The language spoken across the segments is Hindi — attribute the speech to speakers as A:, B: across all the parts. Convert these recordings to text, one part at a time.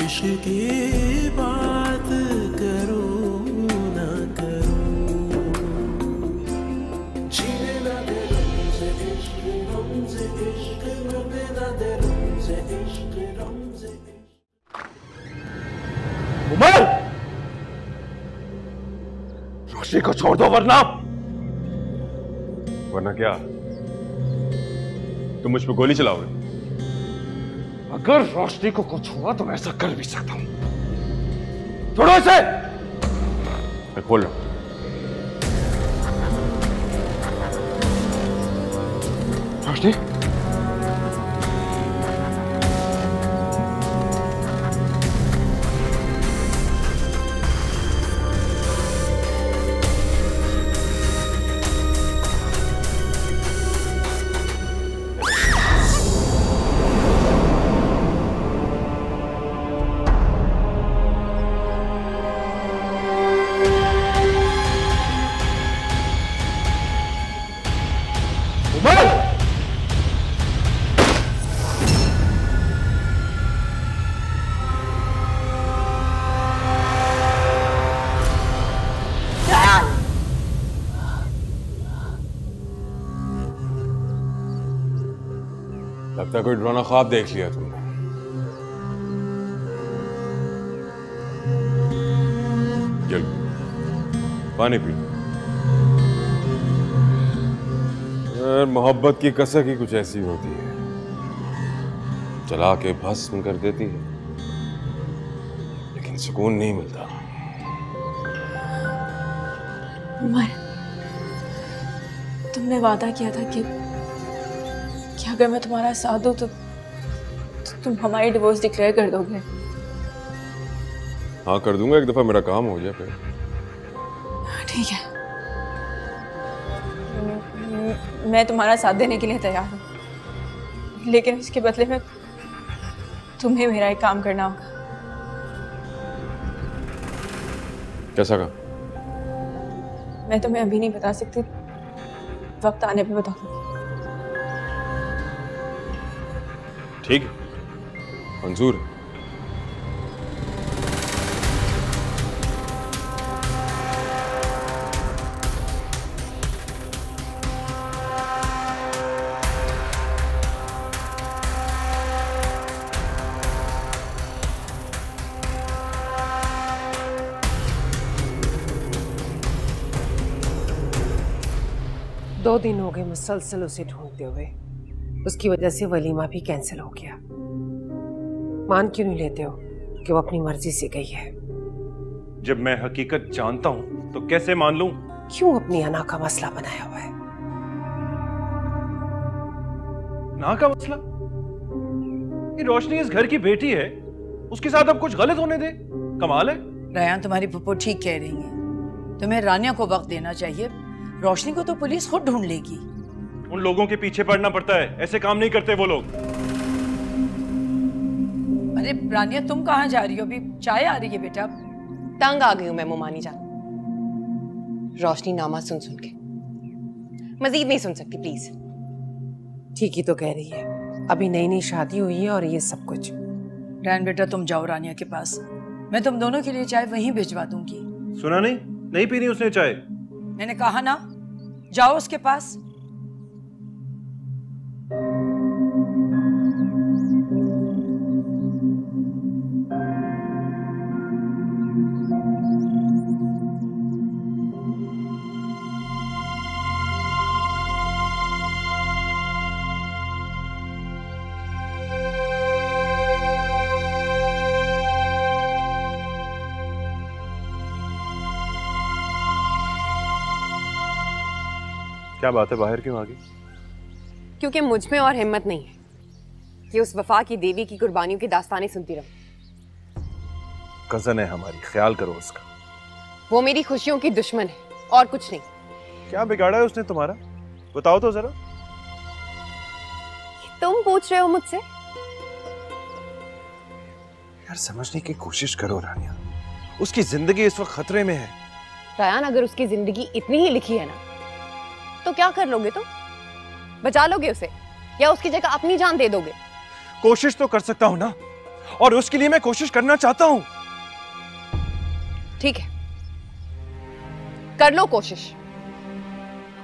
A: इश्क की बात करूं ना करूं, जीने ना दे रमज़े इश्क, रमज़े इश्क, मरने ना दे रमज़े इश्क, रमज़े इश्क।
B: उमर, रोशनी को छोड़ दो वरना क्या तुम मुझ पर गोली चलाओगे? अगर रोशनी को कुछ हुआ तो मैं ऐसा कर भी सकता हूं। छोड़ो इसे। मैं खोल रहा हूं। रोशनी, लगता है कोई डरावना ख्वाब देख लिया तुमने। चल पानी पी। मोहब्बत की कसक ही कुछ ऐसी होती है, जला के भस्म कर देती है लेकिन सुकून नहीं मिलता।
C: उमर, तुमने वादा किया था कि अगर मैं तुम्हारा साथ दूं तो तुम हमारी डिवोर्स डिक्लेयर कर दोगे।
B: हाँ कर दूंगा, एक दफा मेरा काम हो जाए फिर।
C: ठीक है, मैं तुम्हारा साथ देने के लिए तैयार हूँ, लेकिन उसके बदले में तुम्हें मेरा एक काम करना होगा।
B: कैसा काम?
C: मैं तुम्हें अभी नहीं बता सकती, वक्त आने पे बता दूंगी।
B: ठीक है, मंजूर है।
D: दो दिन हो गए मुसलसल उसे ढूंढते हुए, उसकी वजह से वलीमा भी कैंसिल हो गया। मान क्यों नहीं लेते हो कि वो अपनी मर्जी से गई है?
E: जब मैं हकीकत जानता हूं तो कैसे मान लूं?
D: क्यों अपनी अना का मसला बनाया हुआ है?
E: ना का मसला? ये रोशनी इस घर की बेटी है, उसके साथ अब कुछ गलत होने दे? कमाल है।
F: रयान, तुम्हारी फुप्पो ठीक कह रही है, तुम्हें रानिया को वक्त देना चाहिए। रोशनी को तो पुलिस खुद ढूंढ लेगी।
E: उन लोगों के पीछे पड़ना पड़ता है, ऐसे काम नहीं करते वो लोग।
F: अरे रानिया, तुम कहाँ जा रही हो? अभी चाय आ रही है बेटा।
G: तंग आ गई हूं मैं मोमानी जान, रोशनी नामा सुन सुन के। मजीद नहीं सुन सकती प्लीज।
D: ठीक ही तो कह रही है, अभी नई नई शादी हुई है और ये सब कुछ।
F: रैन बेटा, तुम जाओ रानिया के पास, मैं तुम दोनों के लिए चाय वहीं भिजवा दूंगी।
E: सुना नहीं? नहीं पीनी उसने चाय?
F: मैंने कहा ना, जाओ उसके पास।
E: क्या बात है, बाहर क्यों आ गई?
G: क्योंकि मुझ में और हिम्मत नहीं है कि उस वफा की देवी की कुर्बानियों की दास्तानें सुनती रहूं।
E: कजन है हमारी, ख्याल करो उसका।
G: वो मेरी खुशियों की दुश्मन है और कुछ नहीं।
E: क्या बिगाड़ा है उसने तुम्हारा? बताओ तो जरा।
G: तुम पूछ रहे हो मुझसे?
E: यार समझने की कोशिश करो रानिया, उसकी जिंदगी इस वक्त खतरे में है।
G: रयान, अगर उसकी जिंदगी इतनी ही लिखी है ना, तो क्या कर लोगे तुम? बचा लोगे उसे या उसकी जगह अपनी जान दे दोगे?
E: कोशिश तो कर सकता हूं ना, और उसके लिए मैं कोशिश करना चाहता हूं।
G: ठीक है, कर लो कोशिश,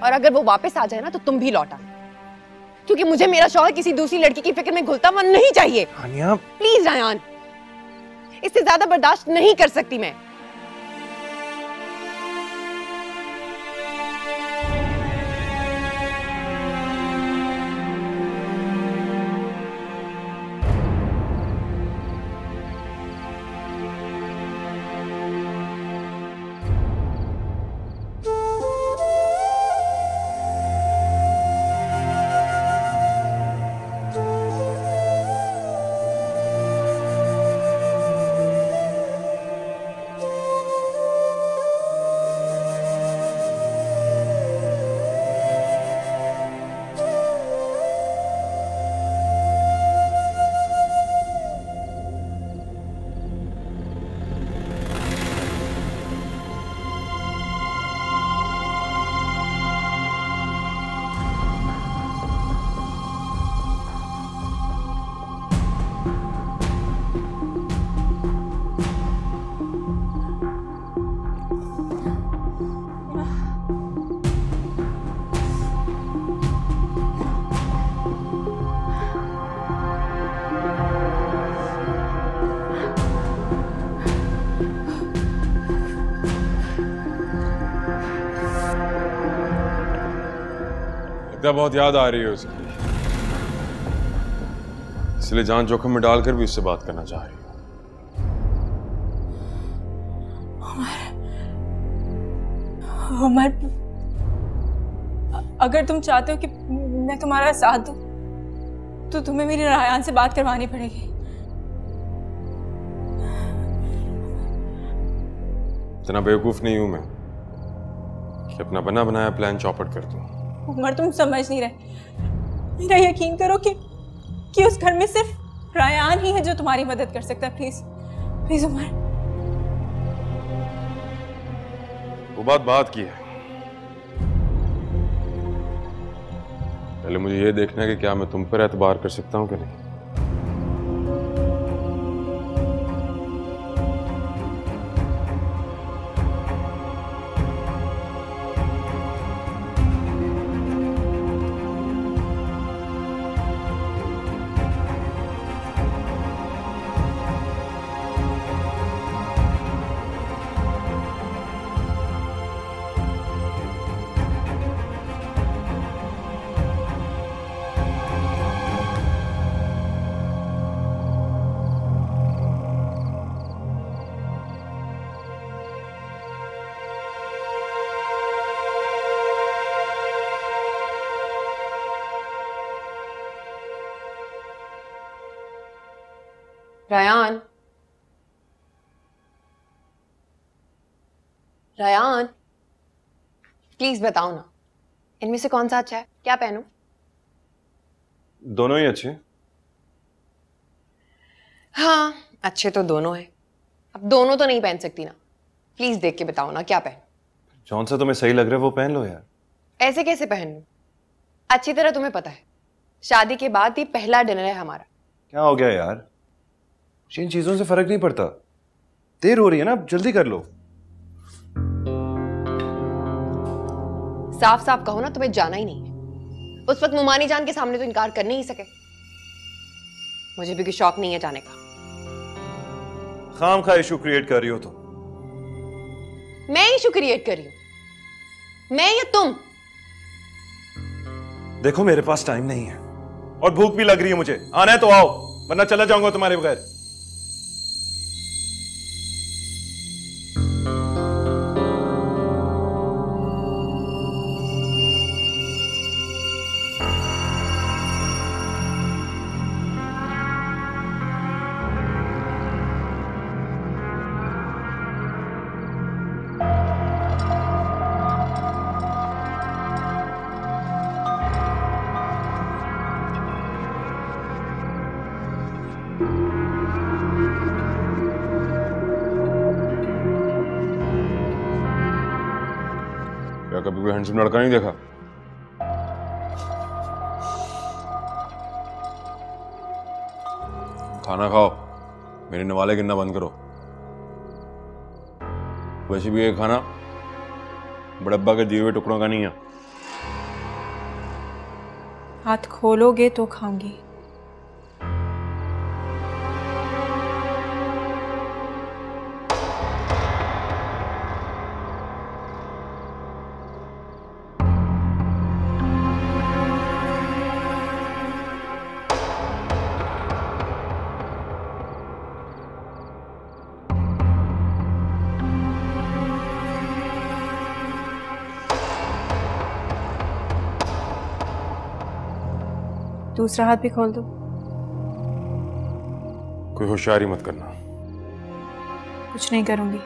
G: और अगर वो वापस आ जाए ना तो तुम भी लौटा, क्योंकि मुझे मेरा शौहर किसी दूसरी लड़की की फिक्र में घुलता हुआ नहीं चाहिए।
E: आनिया,
G: प्लीज रायान, इससे ज्यादा बर्दाश्त नहीं कर सकती मैं।
H: बहुत याद आ रही है उसकी, इसलिए जान जोखिम में डालकर भी उससे बात करना चाह रही हूँ।
C: उमर, अगर तुम चाहते हो कि मैं तुम्हारा साथ दूं, तो तुम्हें मेरी रायान से बात करवानी पड़ेगी।
H: इतना बेवकूफ नहीं हूं मैं कि अपना बना बनाया प्लान चौपट कर दूं।
C: उमर, तुम समझ नहीं रहे। मेरा यकीन करो कि उस घर में सिर्फ रायान ही है जो तुम्हारी मदद कर सकता है। Please please Umar.
H: वो बात की है, पहले मुझे ये देखना है कि क्या मैं तुम पर एतबार कर सकता हूं कि नहीं।
G: रायान, रायान, प्लीज बताओ ना, इनमें से कौन सा अच्छा है? क्या पहनूं?
H: दोनों ही अच्छे।
G: हाँ, अच्छे तो दोनों हैं। अब दोनों तो नहीं पहन सकती ना, प्लीज देख के बताओ ना क्या पहन।
E: जौन सा तुम्हें सही लग रहा है वो पहन लो यार।
G: ऐसे कैसे पहन लूं? अच्छी तरह तुम्हें पता है, शादी के बाद ही पहला डिनर है हमारा।
E: क्या हो गया यार? इन चीजों से फर्क नहीं पड़ता। देर हो रही है ना, जल्दी कर लो।
G: साफ साफ कहो ना, तुम्हें जाना ही नहीं है। उस वक्त मुमानी जान के सामने तो इनकार कर नहीं सके। मुझे भी कोई शौक नहीं है जाने का।
E: खामखा इशू क्रिएट कर रही हो तो।
G: मैं इशू क्रिएट कर रही हूं? मैं या तुम?
E: देखो मेरे पास टाइम नहीं है और भूख भी लग रही है मुझे। आना है तो आओ, वरना चला जाऊंगा तुम्हारे बगैर।
H: कभी कोई हैंडसम लड़का नहीं देखा? खाना खाओ। मेरे नवाले गिनना बंद करो। वैसे भी ये खाना बड़ब्बा के दिए हुए टुकड़ों का नहीं है।
C: हाथ खोलोगे तो खाऊंगी। दूसरा हाथ भी खोल दो।
H: कोई होशियारी मत करना।
C: कुछ नहीं करूंगी।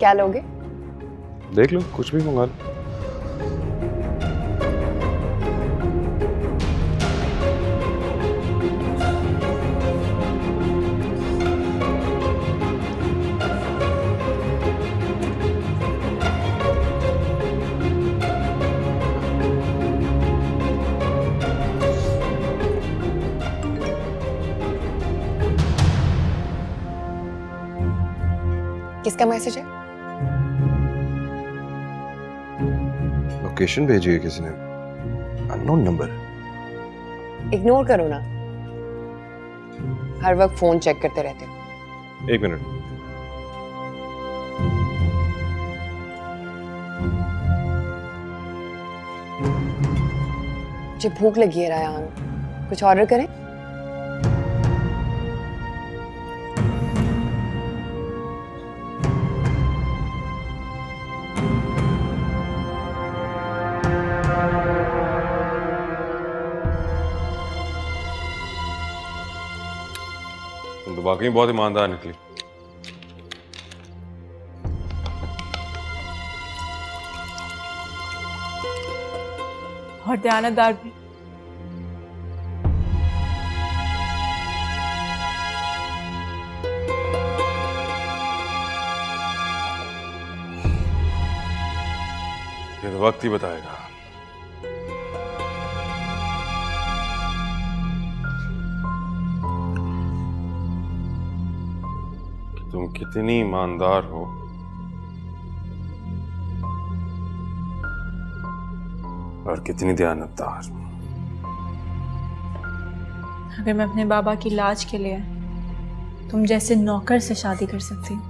G: क्या लोगे?
H: देख लो, कुछ भी मंगा लो।
G: किसका मैसेज है?
H: लोकेशन भेजी है किसी ने, अननोन नंबर।
G: इग्नोर करो ना, हर वक्त फोन चेक करते रहते हो।
H: 1 मिनट।
G: मुझे भूख लगी है रायान, कुछ ऑर्डर करें?
H: तुम तो वाकई बहुत ईमानदार निकली।
C: और दयानतदार भी।
H: ये तो वक्त ही बताएगा। तुम कितनी ईमानदार हो और कितनी दयानतदार।
C: अगर मैं अपने बाबा की लाज के लिए तुम जैसे नौकर से शादी कर सकती हूँ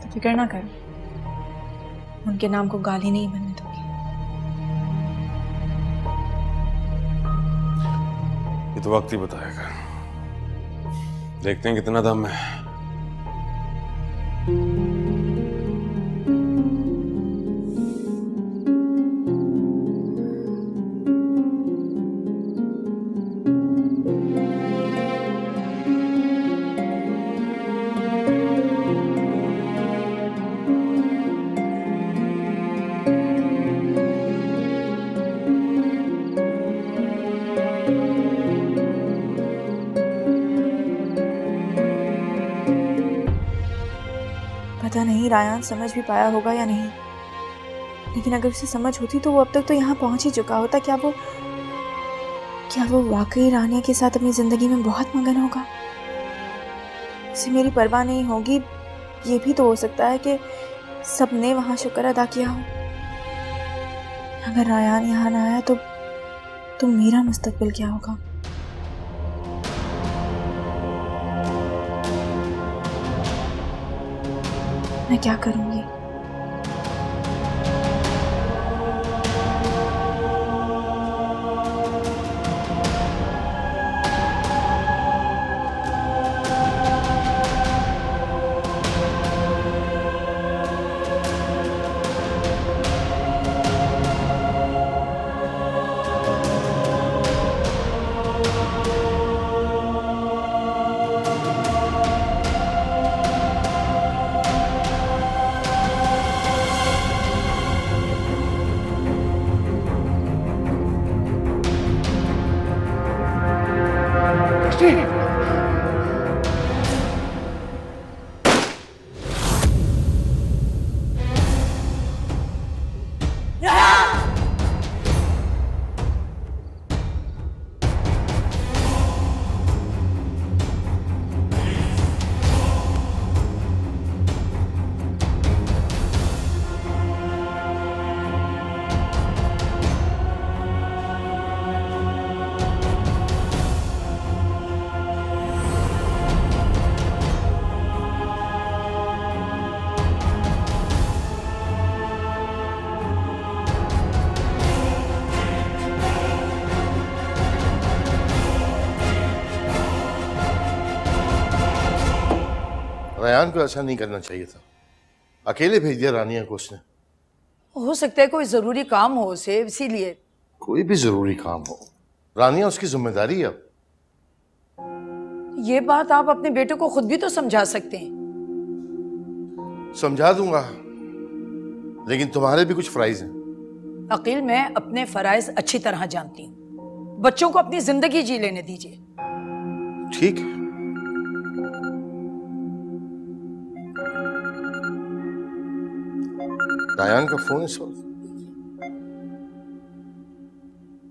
C: तो फिक्र ना करो, उनके नाम को गाली नहीं बनने दूंगी।
H: ये तो वक्त ही बताएगा। देखते हैं कितना दम है।
C: पता नहीं रायान समझ भी पाया होगा या नहीं, लेकिन अगर उसे समझ होती तो वो अब तक तो यहाँ पहुंच ही चुका होता। क्या वो वाकई रानिया के साथ अपनी जिंदगी में बहुत मगन होगा? उसे मेरी परवाह नहीं होगी। ये भी तो हो सकता है कि सबने वहां शुक्र अदा किया हो। अगर रायान यहाँ ना आया तो मेरा मुस्तकबिल क्या होगा? मैं क्या करूंगी?
I: रायान को ऐसा नहीं करना चाहिए था, अकेले भेज दिया रानिया को उसने।
F: हो सकता है कोई जरूरी काम हो उसे, इसीलिए।
I: कोई भी जरूरी काम हो, रानिया उसकी जिम्मेदारी है। अब
F: ये बात आप अपने बेटे को खुद भी तो समझा सकते हैं।
I: समझा दूंगा, लेकिन तुम्हारे भी कुछ फराइज हैं।
F: अकील, मैं अपने फराइज अच्छी तरह जानती हूँ। बच्चों को अपनी जिंदगी जी लेने दीजिए।
I: ठीक है। रायान का फोन इस वक्त।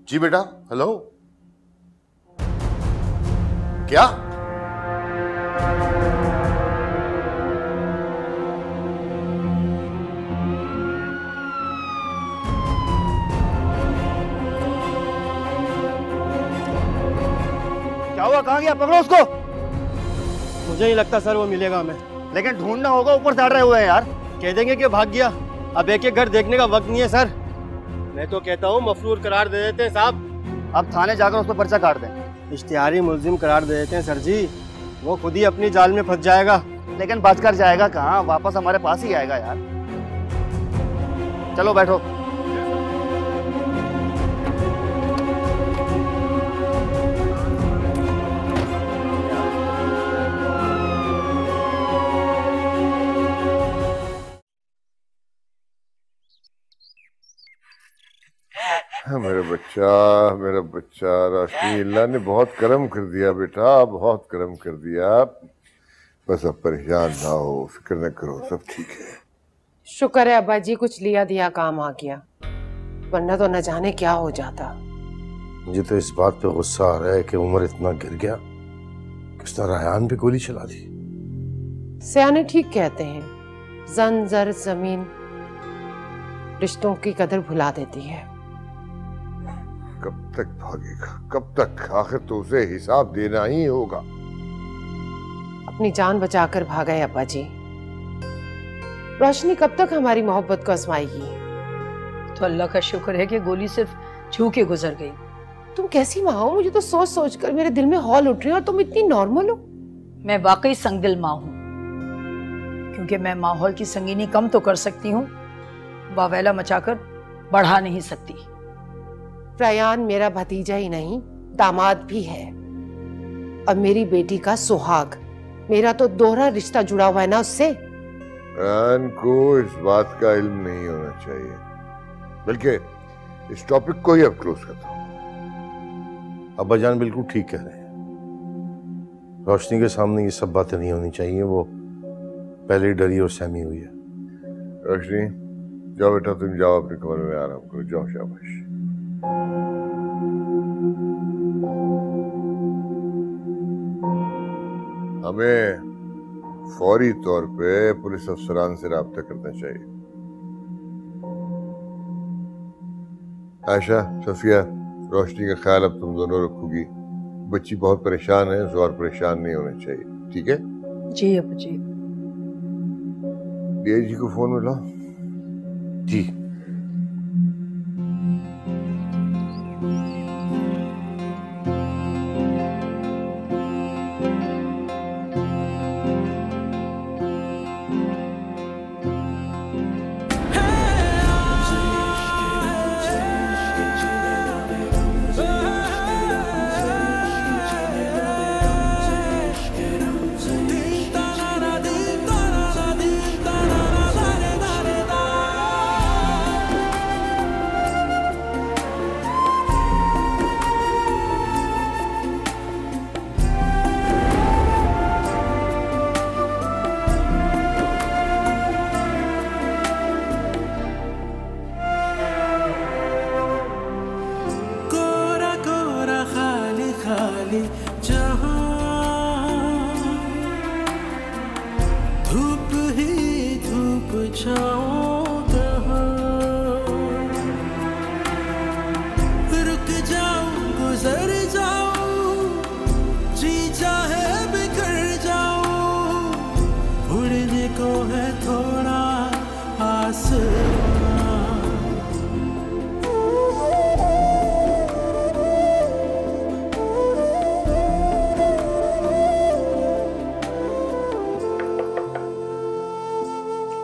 I: जी बेटा, हेलो। क्या?
B: क्या हुआ? कहाँ गया? पकड़ो उसको। मुझे नहीं लगता सर वो मिलेगा हमें, लेकिन ढूंढना होगा। ऊपर चढ़ रहे हुए हैं यार। कह देंगे कि भाग गया। अब एक एक घर देखने का वक्त नहीं है सर। मैं तो कहता हूँ मफरूर करार दे देते हैं साहब। अब थाने जाकर उस पर पर्चा काट दें। इश्तिहारी मुलजिम करार दे देते हैं सर जी। वो खुद ही अपनी जाल में फंस जाएगा। लेकिन बचकर जाएगा कहाँ? वापस हमारे पास ही आएगा यार। चलो बैठो।
I: मेरा बच्चा रोशनी, अल्लाह ने बहुत करम कर दिया बेटा, बहुत करम कर दिया। बस अब परेशान ना हो, फिक्र न करो, सब ठीक है।
D: शुक्र है अब्बा जी, कुछ लिया दिया काम आ गया, वरना तो न जाने क्या हो जाता।
I: मुझे तो इस बात पे गुस्सा आ रहा है कि उमर इतना गिर गया कि उसने रायान पे गोली चला दी।
D: सयाने ठीक कहते हैं, जन जर जमीन रिश्तों की कदर भुला देती है।
I: कब तक भागेगा? कब तक? आखिर तो उसे हिसाब देना ही होगा।
D: अपनी जान बचाकर भागा है अब्बा जी। रोशनी कब तक हमारी मोहब्बत को आजमाएगी?
F: तो अल्लाह का शुक्र है कि गोली सिर्फ छू के गुजर गई।
D: तुम कैसी माँ हो? मुझे तो सोच सोच कर मेरे दिल में हौल उठ रही है, और तुम इतनी नॉर्मल हो।
F: मैं वाकई संगदिल माँ हूँ, क्योंकि मैं माहौल की संगीनी कम तो कर सकती हूँ, वावेला मचाकर बढ़ा नहीं सकती।
D: रायान मेरा भतीजा ही नहीं, दामाद भी है, और मेरी बेटी का सुहाग। मेरा तो दोहरा रिश्ता जुड़ा हुआ है ना उससे।
I: रायान को इस बात का इल्म नहीं होना चाहिए, बल्कि इस टॉपिक को ही अब क्लोज करता हूँ। अब्बा जान बिल्कुल ठीक कह रहे हैं। रोशनी के सामने ये सब बातें नहीं होनी चाहिए। वो पहले ही डरी और सहमी हुई है। रोशनी जाओ बेटा, तुम जाओ अपने कमरे में आराम करो, जाओ। शाबाश। हमें फौरी तौर पे पुलिस अफसरान से राब्ता करना चाहिए। आयशा, सफिया, रोशनी का ख्याल अब तुम दोनों रखोगी। बच्ची बहुत परेशान है, और परेशान नहीं होना चाहिए, ठीक है?
F: जी अबू जी।
I: डीआईजी को फोन मिला?
E: जी।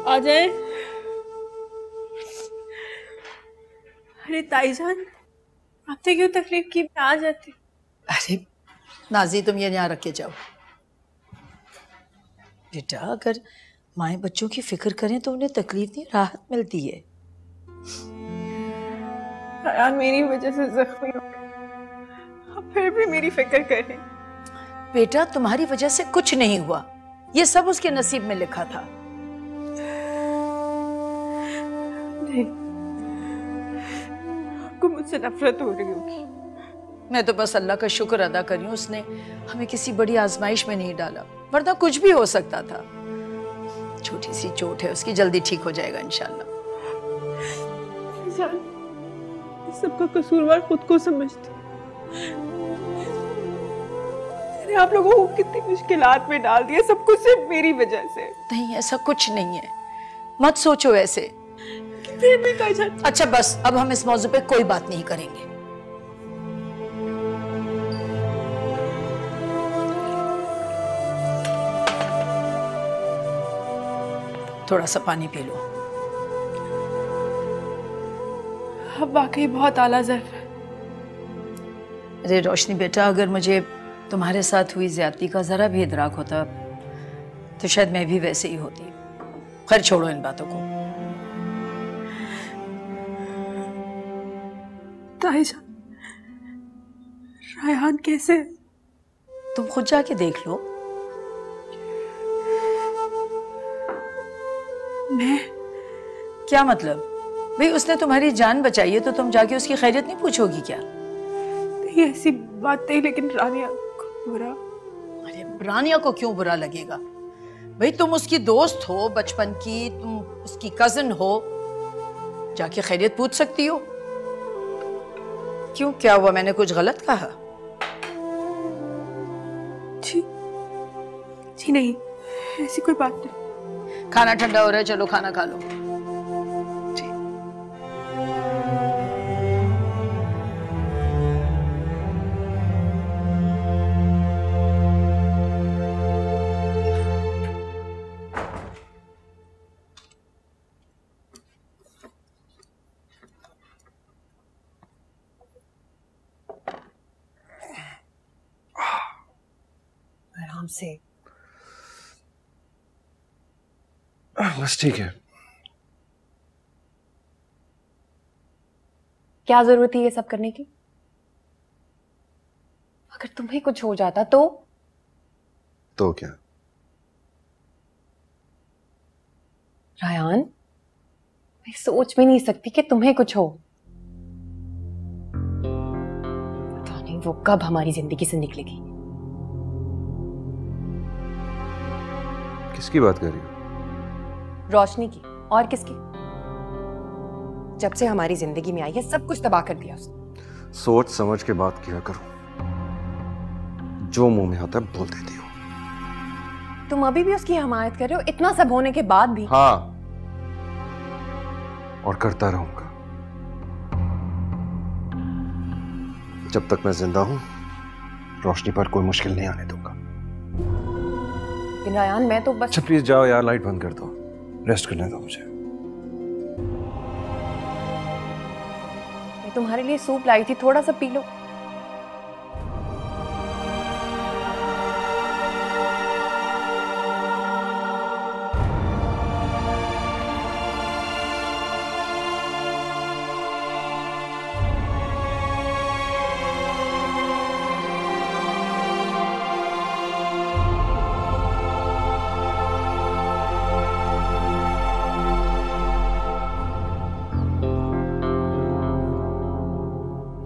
C: आ जाए। अरे ताईजान, आपने क्यों तकलीफ की? मैं आ जाती।
F: अरे नाजी, तुम ये यहाँ रख के जाओ। बेटा, अगर माए बच्चों की फिक्र करें तो उन्हें तकलीफ नहीं, राहत मिलती है।
C: यार, मेरी वजह से जख्मी हो गए, अब फिर भी मेरी फिक्र करें।
F: बेटा, तुम्हारी वजह से कुछ नहीं हुआ, ये सब उसके नसीब में लिखा था।
C: नहीं, आपको मुझसे नफरत हो रही होगी।
F: मैं तो बस अल्लाह का शुक्र अदा कर रही हूँ, उसने हमें किसी बड़ी आजमाइश में नहीं डाला, वरना कुछ भी हो सकता था। छोटी सी चोट है उसकी, जल्दी ठीक हो जाएगा इंशाल्लाह।
C: सबका कसूरवार खुद को समझती। मैंने आप लोगों को कितनी मुश्किलात में डाल दिया, सब कुछ सिर्फ मेरी वजह से।
F: नहीं, ऐसा कुछ नहीं है, मत सोचो ऐसे।
C: फिर भी ताईजान।
F: अच्छा बस, अब हम इस मौजू पे कोई बात नहीं करेंगे। थोड़ा सा पानी पी लो।
C: अब वाकई बहुत आला ज़र्फ है।
F: अरे रोशनी बेटा, अगर मुझे तुम्हारे साथ हुई ज्यादती का जरा भी इदराक होता तो शायद मैं भी वैसे ही होती। खैर छोड़ो इन बातों को।
C: ताईजान, रायहान कैसे?
F: तुम खुद जाके देख लो।
C: मैं?
F: क्या मतलब? भाई उसने तुम्हारी जान बचाई है तो तुम जाके उसकी खैरियत नहीं पूछोगी क्या?
C: नहीं, ऐसी बात नहीं, लेकिन रानिया को बुरा।
F: अरे रानिया को क्यों बुरा लगेगा? भाई तुम उसकी दोस्त हो बचपन की, तुम उसकी कजिन हो, जाके खैरियत पूछ सकती हो। क्यों, क्या हुआ? मैंने कुछ गलत कहा?
C: जी जी नहीं, ऐसी कोई बात नहीं।
F: खाना ठंडा हो रहा है, चलो खाना खा लो।
D: आराम से।
E: बस ठीक है।
G: क्या जरूरत है ये सब करने की? अगर तुम्हें कुछ हो जाता तो
E: क्या?
G: रायहान, मैं सोच भी नहीं सकती कि तुम्हें कुछ हो। पता नहीं वो कब हमारी जिंदगी से निकलेगी।
E: किसकी बात कर रही हो?
G: रोशनी की। और किसकी? जब से हमारी जिंदगी में आई है सब कुछ तबाह कर दिया उसने।
J: सोच समझ के बात किया करो, जो मुंह में आता है बोल देती हो।
G: तुम अभी भी उसकी हमायत कर रहे हो इतना सब होने के बाद भी?
J: हाँ, और करता रहूंगा जब तक मैं जिंदा हूं। रोशनी पर कोई मुश्किल नहीं आने दूंगा।
G: रायान मैं तो बस।
J: अच्छा प्लीज जाओ यार, लाइट बंद कर दो, रेस्ट करने दो मुझे।
G: मैं तुम्हारे लिए सूप लाई थी, थोड़ा सा पी लो।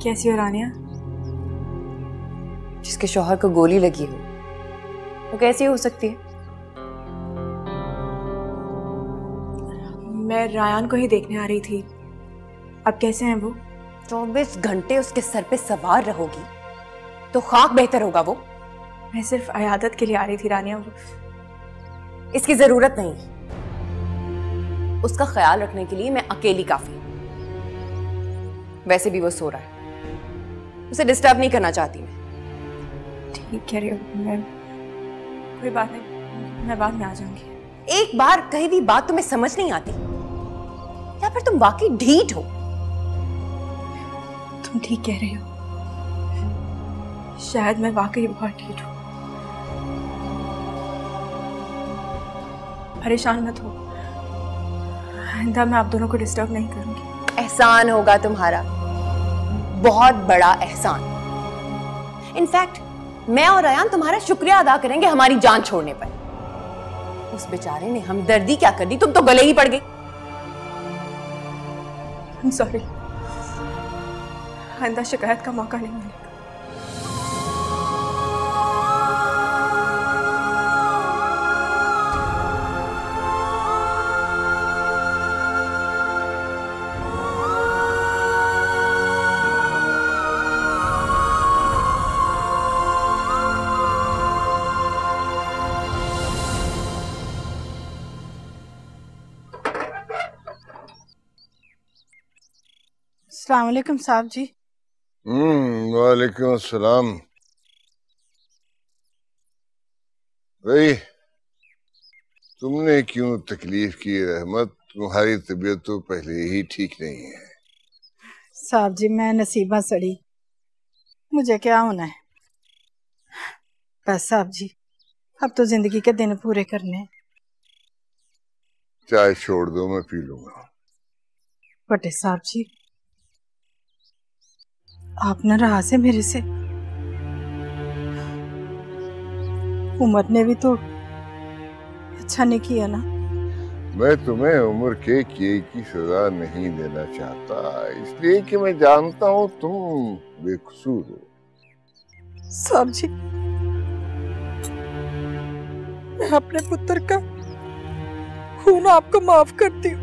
C: कैसी हो रानिया?
G: जिसके शौहर को गोली लगी हो वो कैसी हो सकती है?
C: मैं रायान को ही देखने आ रही थी। अब कैसे हैं वो?
G: 24 घंटे उसके सर पे सवार रहोगी तो खाक बेहतर होगा वो।
C: मैं सिर्फ अयादत के लिए आ रही थी रानिया।
G: इसकी जरूरत नहीं, उसका ख्याल रखने के लिए मैं अकेली काफी। वैसे भी वो सो रहा है, उसे डिस्टर्ब नहीं करना चाहती मैं।
C: ठीक कह रही हो, मैं कोई बात नहीं, मैं बाद में आ जाऊंगी।
G: एक बार कही हुई बात तुम्हें समझ नहीं आती या फिर तुम वाकई ढीठ हो?
C: तुम ठीक कह रही हो, शायद मैं वाकई बहुत ढीठ हूँ। परेशान मत हो, आइंदा मैं आप दोनों को डिस्टर्ब नहीं करूंगी।
G: एहसान होगा तुम्हारा, बहुत बड़ा एहसान। इनफैक्ट मैं और अयान तुम्हारा शुक्रिया अदा करेंगे हमारी जान छोड़ने पर। उस बेचारे ने हमदर्दी क्या कर दी, तुम तो गले ही पड़ गई।
C: सॉरी, आइंदा शिकायत का मौका नहीं मिलेगा।
K: अस्सलाम वालेकुम साहब जी।
I: वालेकुम अस्सलाम। भाई तुमने क्यों तकलीफ की रहमत? तुम्हारी तबीयत तो पहले ही ठीक नहीं है।
K: साहब जी मैं नसीबा सड़ी, मुझे क्या होना है? बस साहब जी अब तो जिंदगी के दिन पूरे करने हैं।
I: चाय छोड़ दो, मैं पी लूंगा।
K: बटे साहब जी आप नाराज है मेरे से? उमर ने भी तो अच्छा नहीं किया ना।
I: मैं तुम्हें उम्र के किए की सजा नहीं देना चाहता, इसलिए कि मैं जानता हूँ तुम बेकसूर हो।
K: साहब जी मैं अपने पुत्र का खून आपको माफ करती हूँ।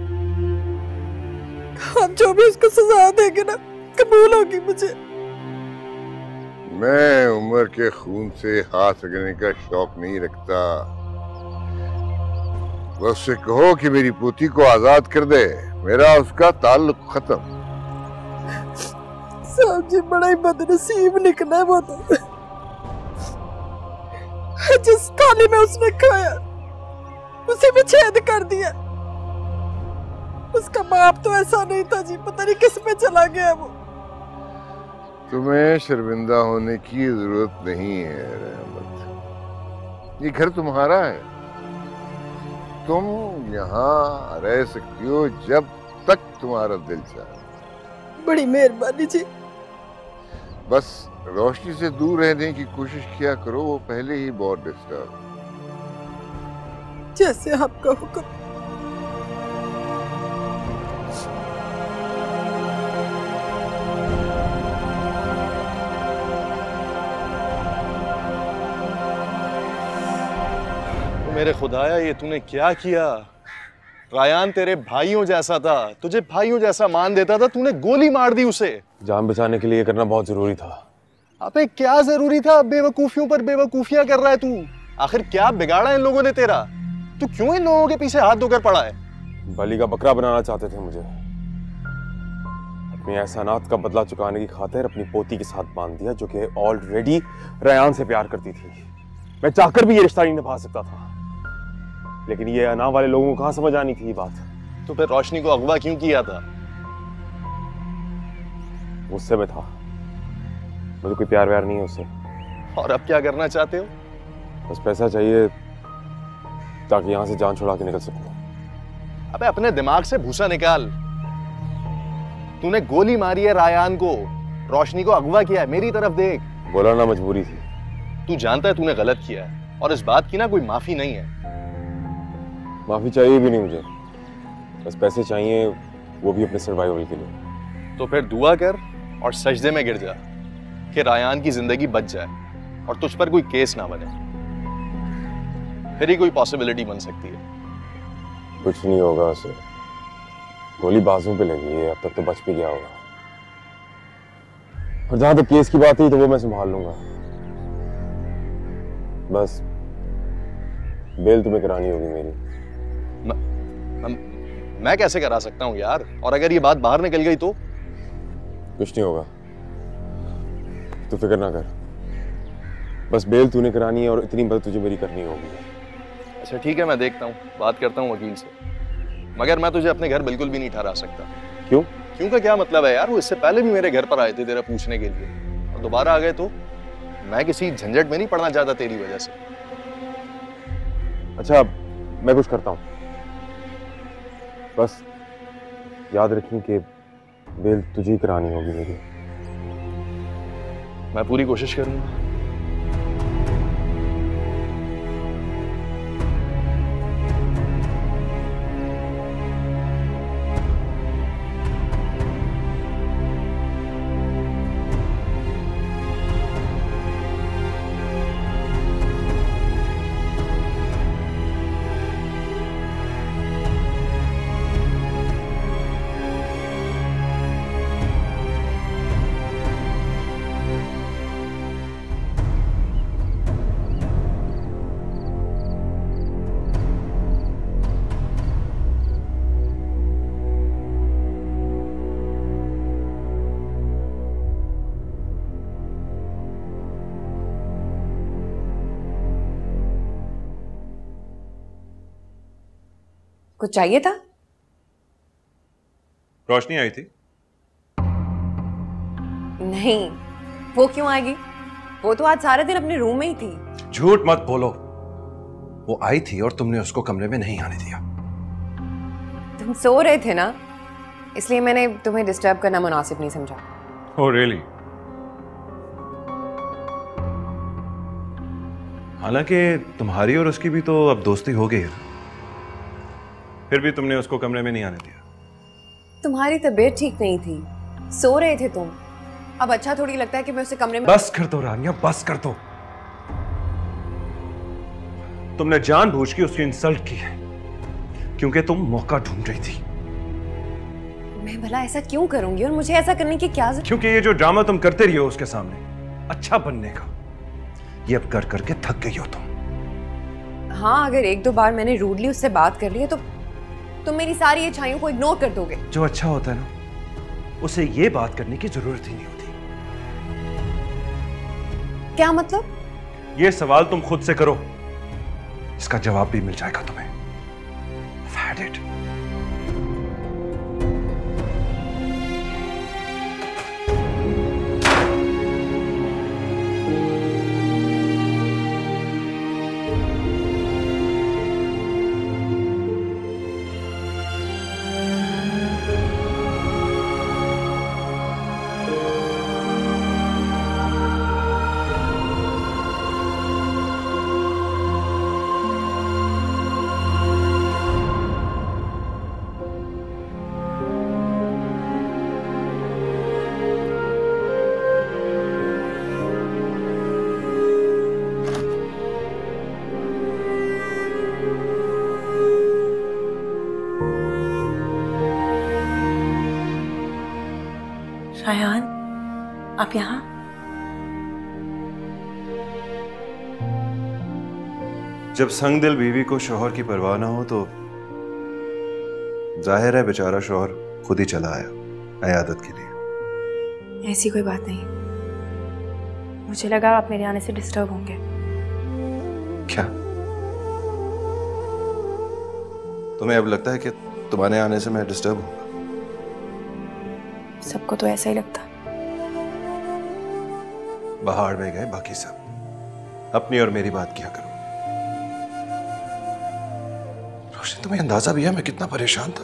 K: आप जो भी उसको सजा देंगे ना कबूल होगी मुझे।
I: मैं उम्र के खून से हाथ रगड़ने का शौक नहीं रखता। बस उससे कहो कि मेरी पोती को आजाद कर दे, मेरा उसका ताल्लुक खत्म।
K: साहब जी बड़ा ही बदनसीब निकला वो तो। जिस थाली में उसने खाया उसी में छेद कर दिया। उसका बाप तो ऐसा नहीं था जी, पता नहीं किस पे चला गया वो।
I: तुम्हें शर्मिंदा होने की जरूरत नहीं है रहमत, ये घर तुम्हारा है। तुम यहाँ रह सकती हो जब तक तुम्हारा दिल चाहे।
K: बड़ी मेहरबानी जी।
I: बस रोशनी से दूर रहने की कोशिश किया करो, वो पहले ही बहुत डिस्टर्ब।
K: जैसे आपका हुक्म।
B: मेरे खुदाया ये तूने क्या किया?
L: रायान तेरे भाइयों जैसा था, तुझे भाइयों जैसा मान देता था, तूने गोली मार दी उसे।
H: जान बचाने के लिए करना बहुत जरूरी था।
L: अबे क्या जरूरी था? बेवकूफियों पर बेवकूफियां कर रहा है तू। आखिर क्या बिगाड़ा इन लोगों ने तेरा? तू क्यों इन लोगों के पीछे हाथ धोकर पड़ा है?
H: बलि का बकरा बनाना चाहते थे मुझे। अपनी एहसानात का बदला चुकाने की खातिर अपनी पोती के साथ बांध दिया, जो कि ऑलरेडी रायान से प्यार करती थी। मैं चाहकर भी ये रिश्ता नहीं निभा सकता था, लेकिन ये अना वाले लोगों को कहां समझ आनी थी ये बात।
L: तो फिर रोशनी को अगवा क्यों किया था?
H: गुस्से में था, मुझे कोई प्यार व्यार नहीं है उससे।
L: और अब क्या करना चाहते हो?
H: बस पैसा चाहिए ताकि यहां से जान छुड़ा के निकल सकूं।
L: अबे अपने दिमाग से भूसा निकाल। तूने गोली मारी है रायान को, रोशनी को अगवा किया है, मेरी तरफ देख।
H: बोला ना, मजबूरी थी।
L: तू जानता है तूने गलत किया है, और इस बात की ना कोई माफी नहीं है।
H: माफी चाहिए भी नहीं मुझे, बस पैसे चाहिए, वो भी अपने सर्वाइवल के लिए।
L: तो फिर दुआ कर और सजदे में गिर जा कि रायान की जिंदगी बच जाए और तुझ पर कोई केस ना बने। फिर ही कोई पॉसिबिलिटी बन सकती है।
H: कुछ नहीं होगा उसे, गोली बाजू पे लगी है, अब तक तो बच भी गया होगा। और जहां तक केस की बात है तो वो मैं संभाल लूंगा। बस बेल तुम्हें करानी होगी मेरी।
L: मैं कैसे करा सकता हूँ यार? और अगर ये बात बाहर निकल गई तो?
H: कुछ नहीं होगा, तू फिक्र ना कर। बस बेल तूने करानी है और इतनी मदद तुझे मेरी करनी होगी।
L: अच्छा ठीक है, मैं देखता हूँ, बात करता हूँ वकील से। मगर मैं तुझे अपने घर बिल्कुल भी नहीं ठहरा सकता।
H: क्यों?
L: क्यों का क्या मतलब है यार? वो इससे पहले भी मेरे घर पर आए थे तेरा पूछने के लिए, और दोबारा आ गए तो? मैं किसी झंझट में नहीं पड़ना चाहता तेरी वजह से।
H: अच्छा मैं कुछ करता हूँ, बस याद रखिए कि बेल तुझे ही करानी होगी मेरी।
L: मैं पूरी कोशिश करूंगा।
G: कुछ चाहिए था?
E: रोशनी आई थी?
G: नहीं, वो क्यों आएगी? वो तो आज सारा दिन अपने रूम में ही थी।
E: झूठ मत बोलो, वो आई थी और तुमने उसको कमरे में नहीं आने दिया।
G: तुम सो रहे थे ना, इसलिए मैंने तुम्हें डिस्टर्ब करना मुनासिब नहीं समझा।
E: Oh really? हालांकि तुम्हारी और उसकी भी तो अब दोस्ती हो गई है, फिर भी तुमने उसको कमरे में नहीं आने दिया।
G: तुम्हारी तबीयत ठीक नहीं थी, सो रहे थे तुम। अब अच्छा थोड़ी लगता है कि मैं उसे कमरे में।
E: बस कर दो रानिया, बस कर दो। तुमने जानबूझ के उसकी इंसल्ट की है क्योंकि तुम मौका ढूंढ रही थी।
G: मैं भला ऐसा क्यों करूंगी, और मुझे ऐसा करने की क्या जरूरत?
E: क्योंकि ये जो ड्रामा तुम करते रही हो उसके सामने अच्छा बनने का, ये अब कर करके थक गई हो तुम।
G: हाँ, अगर एक दो बार मैंने रूडली उससे बात कर ली है तो तुम मेरी सारी इच्छाओं को इग्नोर कर दोगे।
E: जो अच्छा होता है ना, उसे ये बात करने की जरूरत ही नहीं होती।
G: क्या मतलब?
E: ये सवाल तुम खुद से करो, इसका जवाब भी मिल जाएगा तुम्हें। I've had it.
C: रायहान, आप यहाँ?
J: जब संग दिल बीवी को शौहर की परवाह ना हो तो जाहिर है बेचारा शौहर खुद ही चला आया इयादत के लिए।
C: ऐसी कोई बात नहीं, मुझे लगा आप मेरे आने से डिस्टर्ब होंगे।
J: क्या तुम्हें अब लगता है कि तुम्हारे आने से मैं डिस्टर्ब हूँ?
C: सबको तो ऐसा ही लगता।
J: बाहर में गए बाकी सब, अपनी और मेरी बात किया करो। रोशनी, तुम्हें अंदाजा भी है मैं कितना परेशान था?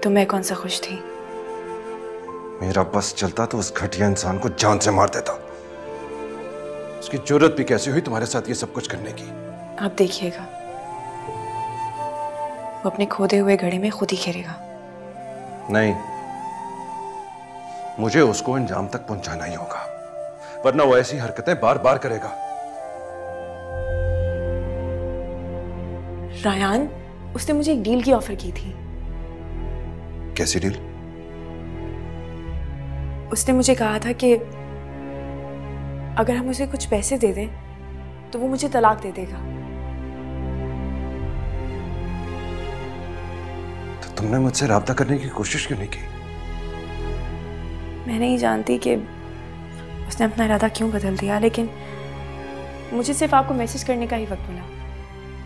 C: तो मैं कौन सा खुश थी?
J: मेरा बस चलता तो उस घटिया इंसान को जान से मार देता। उसकी जरूरत भी कैसे हुई तुम्हारे साथ ये सब कुछ करने की?
C: आप देखिएगा, वो अपने खोदे हुए घड़े में खुद ही खेलेगा।
J: नहीं, मुझे उसको अंजाम तक पहुंचाना ही होगा, वरना वो ऐसी हरकतें बार बार करेगा।
C: रायहान, उसने मुझे एक डील की ऑफर की थी।
J: कैसी डील?
C: उसने मुझे कहा था कि अगर हम उसे कुछ पैसे दे दें तो वो मुझे तलाक दे देगा।
J: तो तुमने मुझसे राब्ता करने की कोशिश क्यों नहीं की?
C: मैं नहीं जानती कि उसने अपना इरादा क्यों बदल दिया, लेकिन मुझे सिर्फ आपको मैसेज करने का ही वक्त मिला।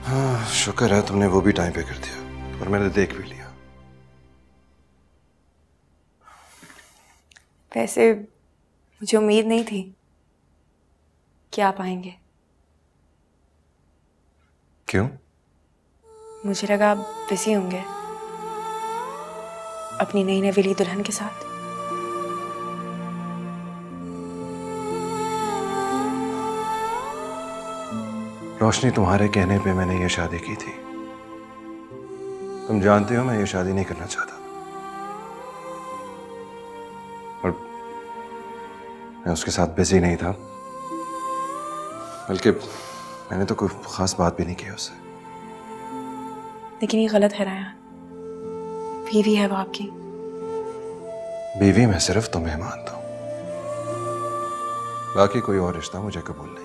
J: हाँ, शुक्र है तुमने वो भी टाइम पे कर दिया और मैंने देख भी लिया।
C: वैसे मुझे उम्मीद नहीं थी कि आप आएंगे।
J: क्यों?
C: मुझे लगा आप बिजी होंगे अपनी नई नवेली दुल्हन के साथ।
J: रोशनी, तुम्हारे कहने पे मैंने ये शादी की थी। तुम जानते हो मैं ये शादी नहीं करना चाहता, और मैं उसके साथ बिजी नहीं था, बल्कि मैंने तो कोई खास बात भी नहीं की उससे।
C: लेकिन ये गलत है रायहान, बीवी है वो आपकी।
J: बीवी मैं सिर्फ तुम्हें मानता हूं, बाकी कोई और रिश्ता मुझे कबूल नहीं।